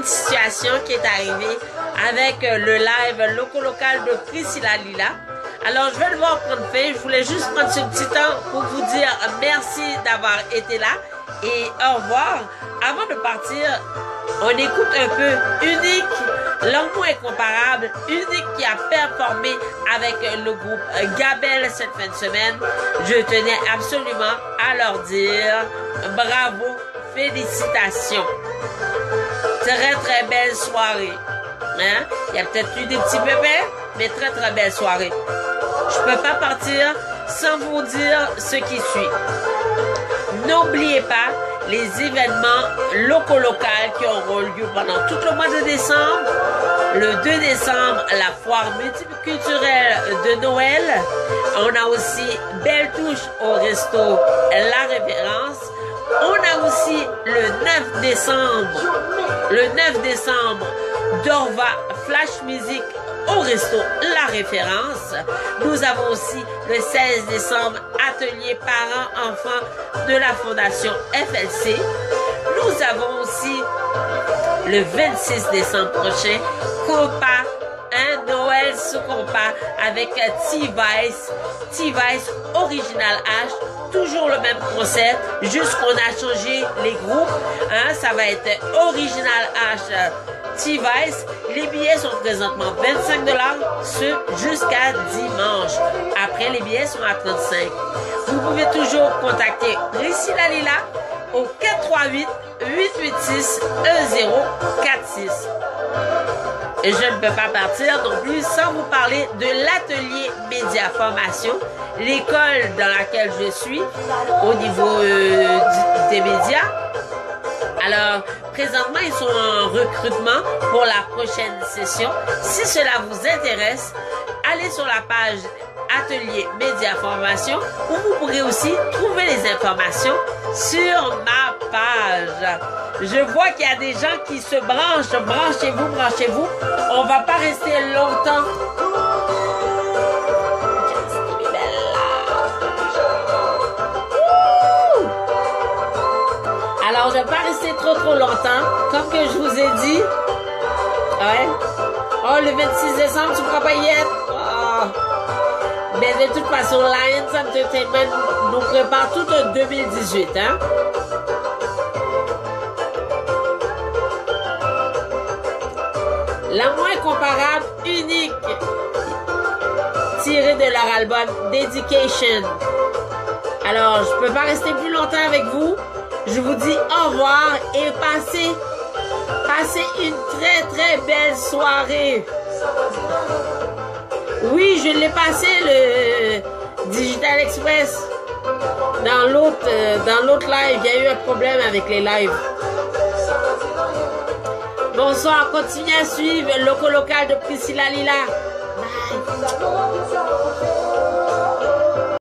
une situation qui est arrivée avec le live Loco Local de Priscilla Lila. Alors, je vais devoir prendre fin. Je voulais juste prendre ce petit temps pour vous dire merci d'avoir été là et au revoir. Avant de partir, on écoute un peu Unique, l'amour incomparable, Unique qui a performé avec le groupe Gabelle cette fin de semaine. Je tenais absolument à leur dire bravo, félicitations. Très très belle soirée. Hein? Il y a peut-être eu des petits bébés, mais très très belle soirée. Je peux pas partir sans vous dire ce qui suit. N'oubliez pas les événements locaux qui auront lieu pendant tout le mois de décembre. Le 2 décembre, la foire multiculturelle de Noël. On a aussi Belle Touche au resto La Référence. On a aussi le 9 décembre. Le 9 décembre, Dorva Flash Music au resto La Référence. Nous avons aussi le 16 décembre atelier parents-enfants de la Fondation FLC. Nous avons aussi le 26 décembre prochain Compas, un Noël sous compas avec T-Vice Original H. Toujours le même concept, juste qu'on a changé les groupes. Hein, ça va être Original H T-Vice. Les billets sont présentement 25 $, ce jusqu'à dimanche. Après, les billets sont à 35. Vous pouvez toujours contacter Priscilla Lila au 438 886 1046. Et je ne peux pas partir non plus sans vous parler de l'atelier Média Formation, l'école dans laquelle je suis au niveau des médias. Alors, présentement, ils sont en recrutement pour la prochaine session. Si cela vous intéresse, allez sur la page Atelier Média Formation où vous pourrez aussi trouver les informations sur ma page. Je vois qu'il y a des gens qui se branchent. Branchez-vous, branchez-vous. On va pas rester longtemps. Alors, je ne vais pas rester trop longtemps. Comme que je vous ai dit. Ouais. Oh, le 26 décembre, tu ne pourras pas y être. Oh. Mais de toute façon, Lions Entertainment nous prépare tout en 2018. Hein? L'amour incomparable, unique, tiré de leur album Dedication. Alors, je ne peux pas rester plus longtemps avec vous. Je vous dis au revoir et passez une très belle soirée. Oui, je l'ai passé le Digital Express. Dans l'autre live, il y a eu un problème avec les lives. Bonsoir, continuez à suivre le Loco Local de Priscilla Lila. Bye.